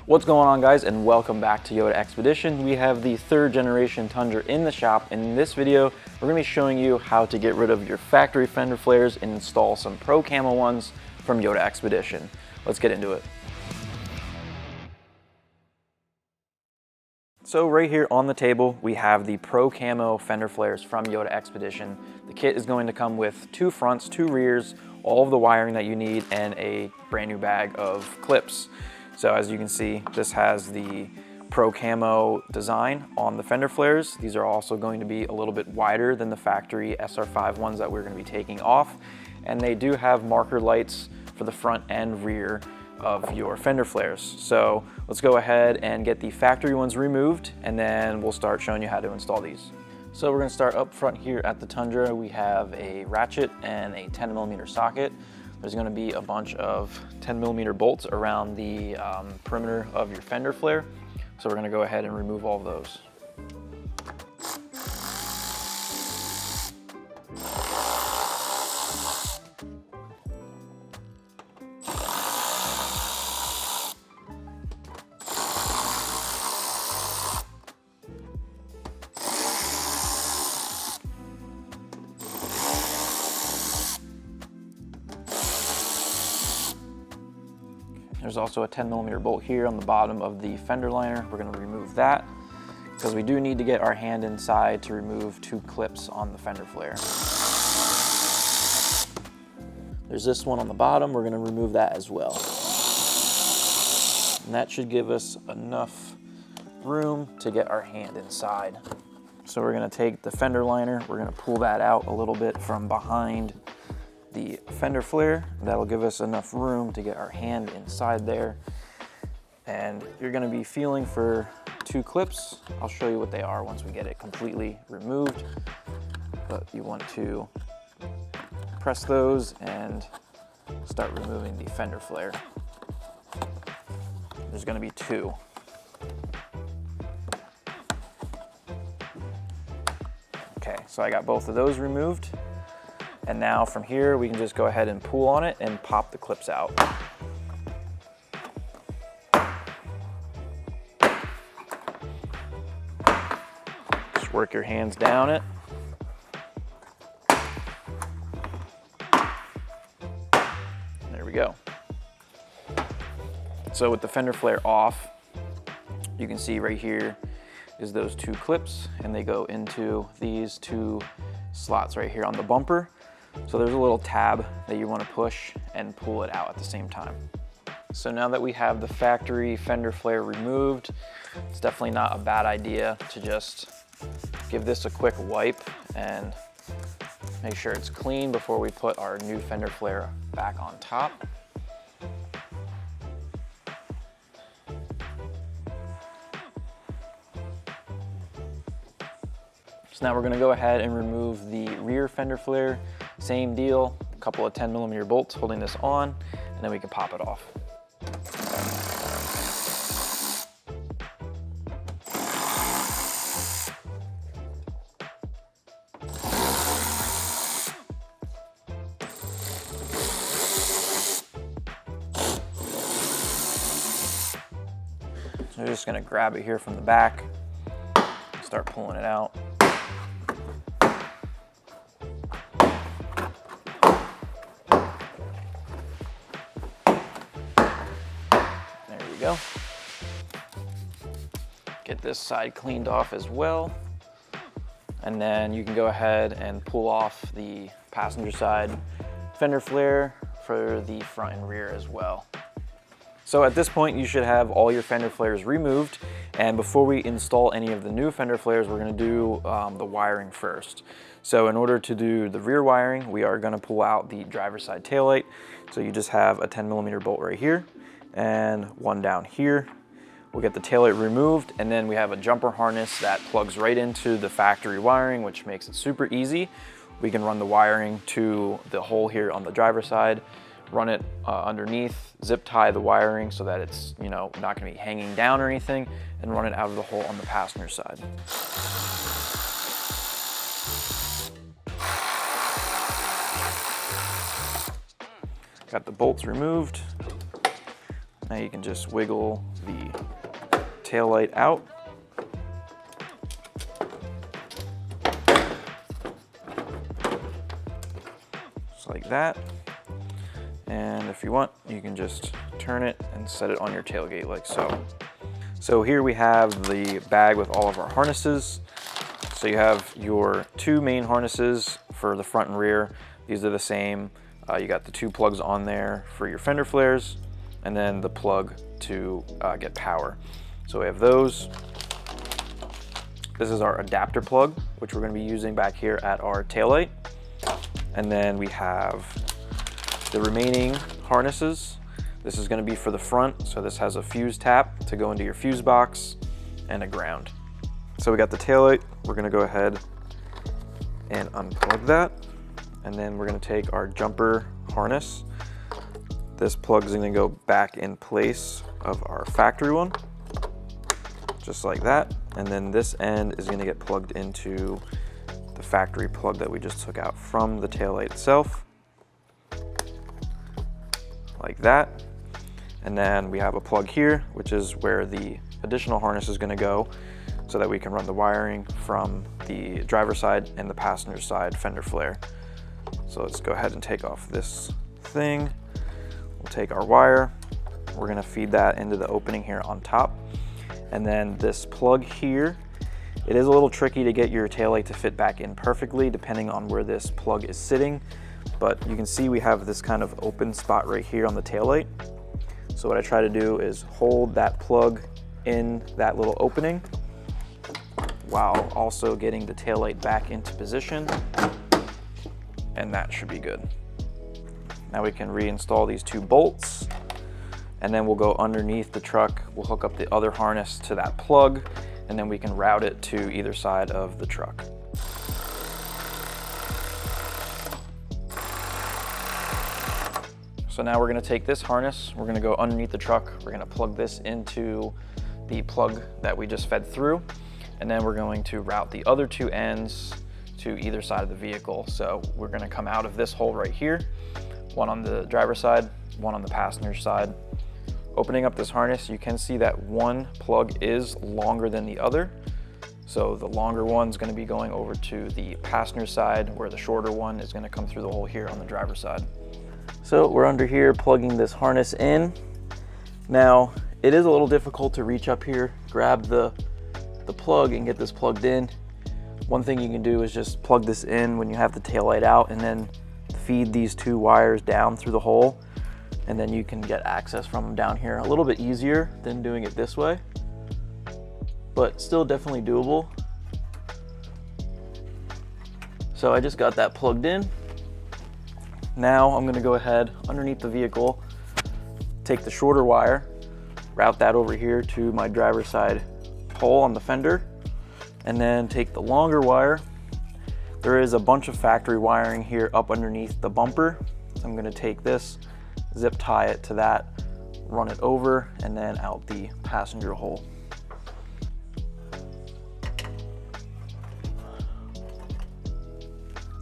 What's going on, guys, and welcome back to Yota Xpedition. We have the 3rd generation Tundra in the shop, and in this video we're going to be showing you how to get rid of your factory fender flares and install some Pro Camo ones from Yota Xpedition. Let's get into it. So right here on the table we have the Pro Camo Fender Flares from Yota Xpedition. The kit is going to come with 2 fronts, 2 rears, all of the wiring that you need, and a brand new bag of clips. So as you can see, this has the Pro Camo design on the fender flares. These are also going to be a little bit wider than the factory SR5 ones that we're going to be taking off. And they do have marker lights for the front and rear of your fender flares. So let's go ahead and get the factory ones removed, and then we'll start showing you how to install these. So we're going to start up front here at the Tundra. We have a ratchet and a 10mm socket. There's going to be a bunch of 10mm bolts around the perimeter of your fender flare. So we're going to go ahead and remove all of those. There's also a 10mm bolt here on the bottom of the fender liner. We're going to remove that because we do need to get our hand inside to remove 2 clips on the fender flare. There's this one on the bottom. We're going to remove that as well. And that should give us enough room to get our hand inside. So we're going to take the fender liner. We're going to pull that out a little bit from behind the fender flare. That'll give us enough room to get our hand inside there. And you're going to be feeling for 2 clips. I'll show you what they are once we get it completely removed. But you want to press those and start removing the fender flare. There's going to be 2. Okay, so I got both of those removed. And now from here, we can just go ahead and pull on it and pop the clips out. Just work your hands down it. There we go. So with the fender flare off, you can see right here is those 2 clips, and they go into these 2 slots right here on the bumper. So there's a little tab that you want to push and pull it out at the same time. So now that we have the factory fender flare removed, it's definitely not a bad idea to just give this a quick wipe and make sure it's clean before we put our new fender flare back on top. So now we're going to go ahead and remove the rear fender flare. Same deal, a couple of 10mm bolts holding this on, and then we can pop it off. So we're just going to grab it here from the back, start pulling it out. Go. Get this side cleaned off as well, and then you can go ahead and pull off the passenger side fender flare for the front and rear as well. So at this point you should have all your fender flares removed, and before we install any of the new fender flares, we're going to do the wiring first. So in order to do the rear wiring, we are going to pull out the driver's side taillight. So you just have a 10mm bolt right here and one down here. We'll get the taillight removed, and then we have a jumper harness that plugs right into the factory wiring, which makes it super easy. We can run the wiring to the hole here on the driver's side, run it underneath, zip tie the wiring so that it's, you know, not going to be hanging down or anything, and run it out of the hole on the passenger side. Got the bolts removed. Now you can just wiggle the taillight out. Just like that. And if you want, you can just turn it and set it on your tailgate like so. So here we have the bag with all of our harnesses. So you have your two main harnesses for the front and rear. These are the same. You got the two plugs on there for your fender flares, and then the plug to get power. So we have those. This is our adapter plug, which we're going to be using back here at our taillight. And then we have the remaining harnesses. This is going to be for the front, so this has a fuse tap to go into your fuse box and a ground. So we got the taillight. We're going to go ahead and unplug that, and then we're going to take our jumper harness. This plug is going to go back in place of our factory one, just like that. And then this end is going to get plugged into the factory plug that we just took out from the taillight itself, like that. And then we have a plug here, which is where the additional harness is going to go, so that we can run the wiring from the driver's side and the passenger side fender flare. So let's go ahead and take off this thing. We'll take our wire. We're going to feed that into the opening here on top. And then this plug here, it is a little tricky to get your taillight to fit back in perfectly depending on where this plug is sitting. But you can see we have this kind of open spot right here on the taillight. So what I try to do is hold that plug in that little opening while also getting the taillight back into position, and that should be good. Now we can reinstall these two bolts, and then we'll go underneath the truck. We'll hook up the other harness to that plug, and then we can route it to either side of the truck. So now we're going to take this harness, we're going to go underneath the truck, we're going to plug this into the plug that we just fed through, and then we're going to route the other two ends to either side of the vehicle. So we're going to come out of this hole right here, one on the driver's side, one on the passenger side. Opening up this harness, you can see that one plug is longer than the other. So the longer one's going to be going over to the passenger side, where the shorter one is going to come through the hole here on the driver's side. So we're under here plugging this harness in. Now, it is a little difficult to reach up here, grab the plug and get this plugged in. One thing you can do is just plug this in when you have the taillight out, and then feed these two wires down through the hole, and then you can get access from them down here. A little bit easier than doing it this way, but still definitely doable. So I just got that plugged in. Now I'm going to go ahead underneath the vehicle, take the shorter wire, route that over here to my driver's side hole on the fender, and then take the longer wire. There is a bunch of factory wiring here up underneath the bumper. So I'm going to take this, zip tie it to that, run it over, and then out the passenger hole.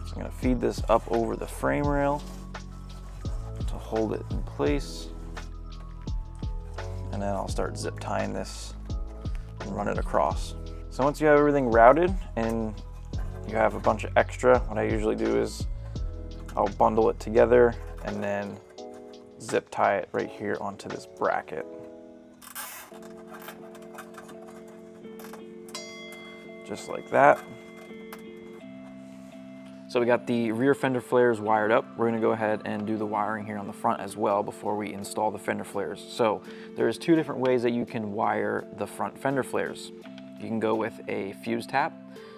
I'm going to feed this up over the frame rail to hold it in place, and then I'll start zip tying this and run it across. So once you have everything routed and you have a bunch of extra, what I usually do is I'll bundle it together and then zip tie it right here onto this bracket. Just like that. So we got the rear fender flares wired up. We're gonna go ahead and do the wiring here on the front as well before we install the fender flares. So there's two different ways that you can wire the front fender flares. You can go with a fuse tap.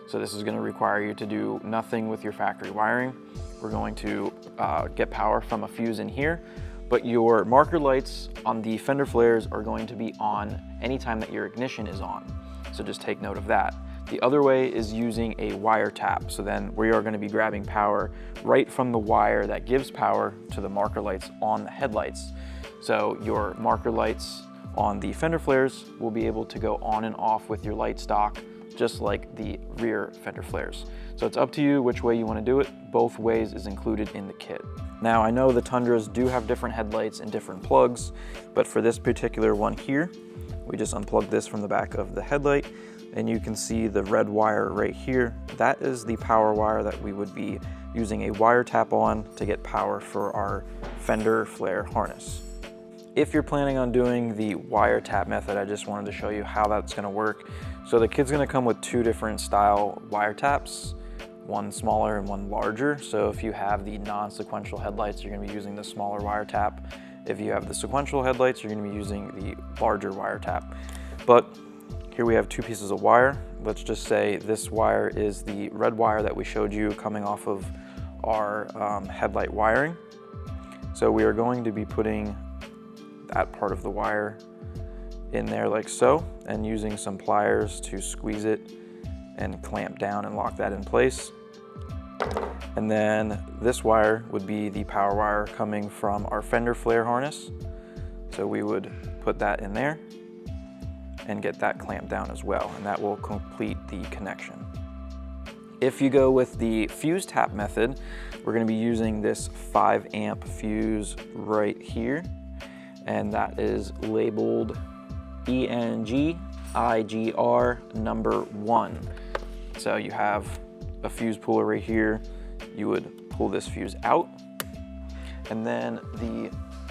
So this is gonna require you to do nothing with your factory wiring. We're going to get power from a fuse in here, but your marker lights on the fender flares are going to be on anytime that your ignition is on. So just take note of that. The other way is using a wire tap. So then we are going to be grabbing power right from the wire that gives power to the marker lights on the headlights. So your marker lights on the fender flares will be able to go on and off with your light stock, just like the rear fender flares. So it's up to you which way you want to do it. Both ways is included in the kit. Now I know the Tundras do have different headlights and different plugs, but for this particular one here, We just unplug this from the back of the headlight, and you can see the red wire right here. That is the power wire that we would be using a wire tap on to get power for our fender flare harness. If you're planning on doing the wire tap method, I just wanted to show you how that's gonna work. So the kit's gonna come with two different style wire taps, one smaller and one larger. So if you have the non-sequential headlights, you're gonna be using the smaller wire tap. If you have the sequential headlights, you're gonna be using the larger wire tap. But here we have two pieces of wire. Let's just say this wire is the red wire that we showed you coming off of our headlight wiring. So we are going to be putting that part of the wire in there like so, and using some pliers to squeeze it and clamp down and lock that in place. And then this wire would be the power wire coming from our fender flare harness. So we would put that in there and get that clamped down as well, and that will complete the connection. If you go with the fuse tap method, we're going to be using this 5 amp fuse right here, and that is labeled ENGIGR number 1. So you have a fuse puller right here. You would pull this fuse out, and then the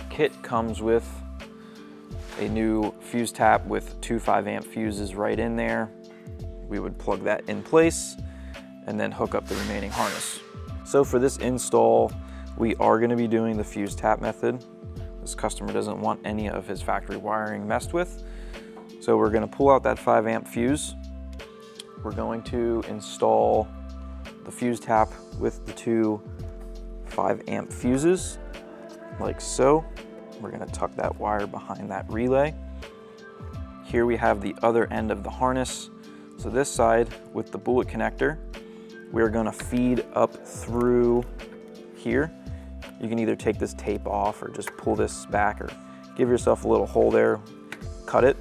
kit comes with a new fuse tap with two 5 amp fuses right in there. We would plug that in place and then hook up the remaining harness. So for this install, we are going to be doing the fuse tap method. This customer doesn't want any of his factory wiring messed with. So we're going to pull out that 5 amp fuse. We're going to install the fuse tap with the two 5 amp fuses, like so. We're going to tuck that wire behind that relay. Here we have the other end of the harness. So this side with the bullet connector, we're going to feed up through here. You can either take this tape off or just pull this back, or give yourself a little hole there, cut it,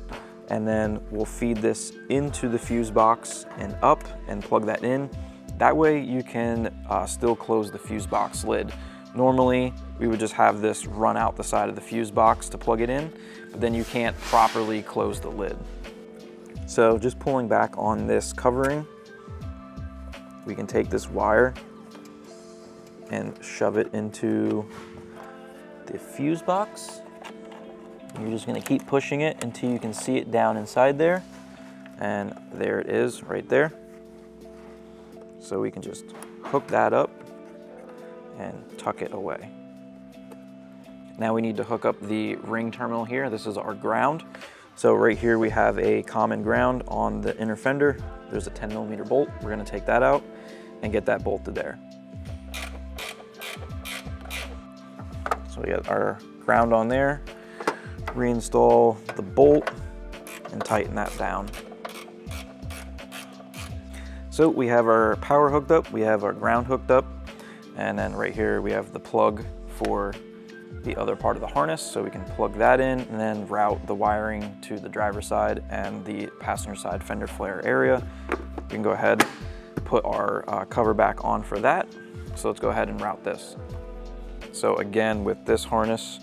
and then we'll feed this into the fuse box and up and plug that in. That way you can still close the fuse box lid. Normally, we would just have this run out the side of the fuse box to plug it in, but then you can't properly close the lid. So just pulling back on this covering, we can take this wire and shove it into the fuse box. You're just gonna keep pushing it until you can see it down inside there. And there it is right there. So we can just hook that up and tuck it away. Now we need to hook up the ring terminal here. This is our ground. So right here we have a common ground on the inner fender. There's a 10mm bolt. We're gonna take that out and get that bolted there. So we got our ground on there. Reinstall the bolt and tighten that down. So we have our power hooked up, we have our ground hooked up, and then right here we have the plug for the other part of the harness, so we can plug that in and then route the wiring to the driver's side and the passenger side fender flare area. We can go ahead, put our cover back on for that. So let's go ahead and route this. So again, with this harness,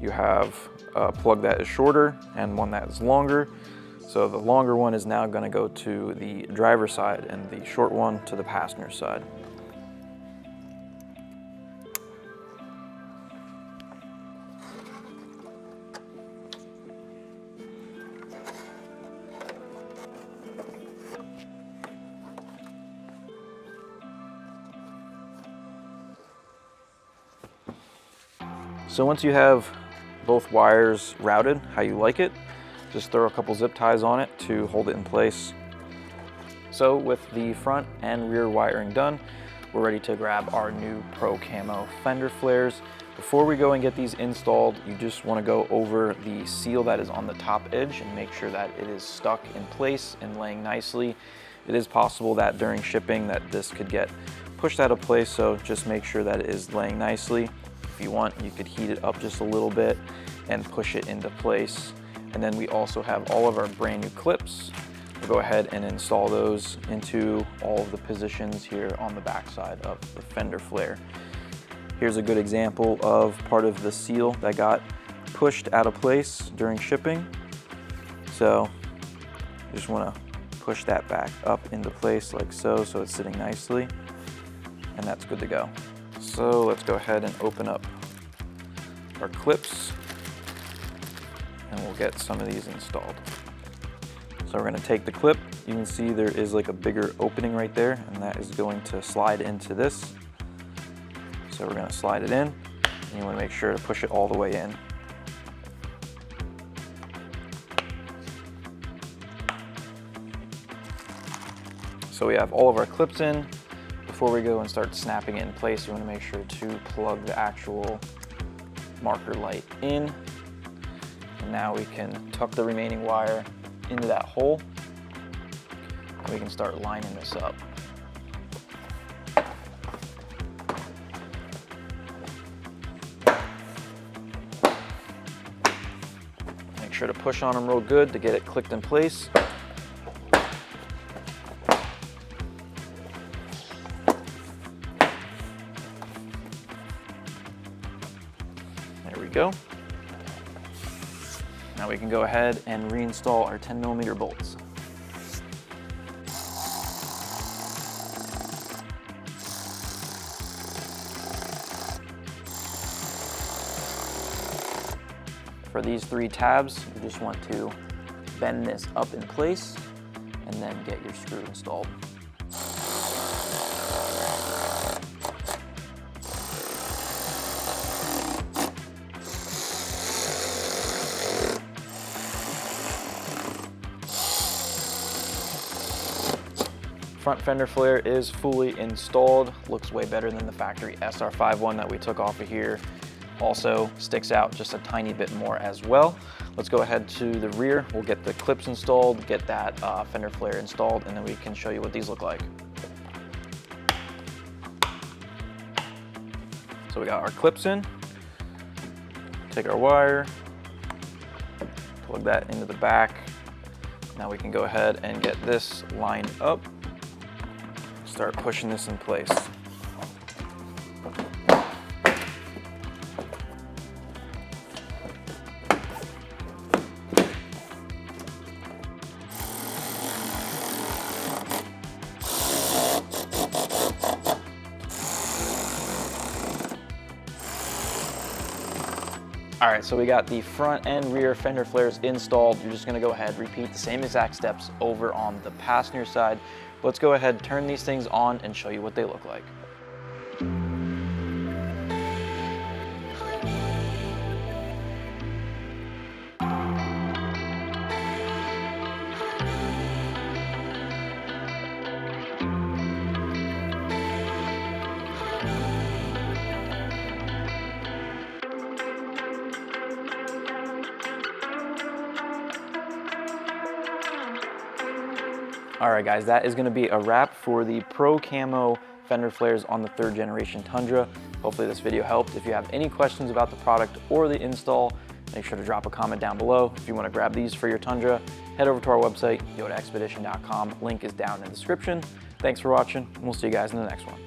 you have a plug that is shorter and one that is longer. So the longer one is now going to go to the driver's side and the short one to the passenger side. So once you have both wires routed how you like it, just throw a couple zip ties on it to hold it in place. So with the front and rear wiring done, we're ready to grab our new Pro Camo Fender Flares. Before we go and get these installed, you just want to go over the seal that is on the top edge and make sure that it is stuck in place and laying nicely. It is possible that during shipping that this could get pushed out of place, so just make sure that it is laying nicely. If you want, you could heat it up just a little bit and push it into place. And then we also have all of our brand new clips. We'll go ahead and install those into all of the positions here on the back side of the fender flare. Here's a good example of part of the seal that got pushed out of place during shipping. So you just want to push that back up into place like so it's sitting nicely, and that's good to go. So let's go ahead and open up our clips, and we'll get some of these installed. So we're going to take the clip. You can see there is like a bigger opening right there, and that is going to slide into this. So we're going to slide it in, and you want to make sure to push it all the way in. So we have all of our clips in. Before we go and start snapping it in place, you want to make sure to plug the actual marker light in. And now we can tuck the remaining wire into that hole, and we can start lining this up. Make sure to push on them real good to get it clicked in place. There we go. Now we can go ahead and reinstall our 10mm bolts. For these 3 tabs, you just want to bend this up in place and then get your screw installed. Front fender flare is fully installed. Looks way better than the factory SR51 that we took off of here. Also sticks out just a tiny bit more as well. Let's go ahead to the rear. We'll get the clips installed, get that fender flare installed, and then we can show you what these look like. So we got our clips in. Take our wire, plug that into the back. Now we can go ahead and get this lined up. Start pushing this in place. All right, so we got the front and rear fender flares installed. You're just gonna go ahead, repeat the same exact steps over on the passenger side. Let's go ahead, turn these things on and show you what they look like. All right guys, that is gonna be a wrap for the Pro Camo Fender Flares on the 3rd generation Tundra. Hopefully this video helped. If you have any questions about the product or the install, make sure to drop a comment down below. If you wanna grab these for your Tundra, head over to our website, YotaXpedition.com. Link is down in the description. Thanks for watching, and we'll see you guys in the next one.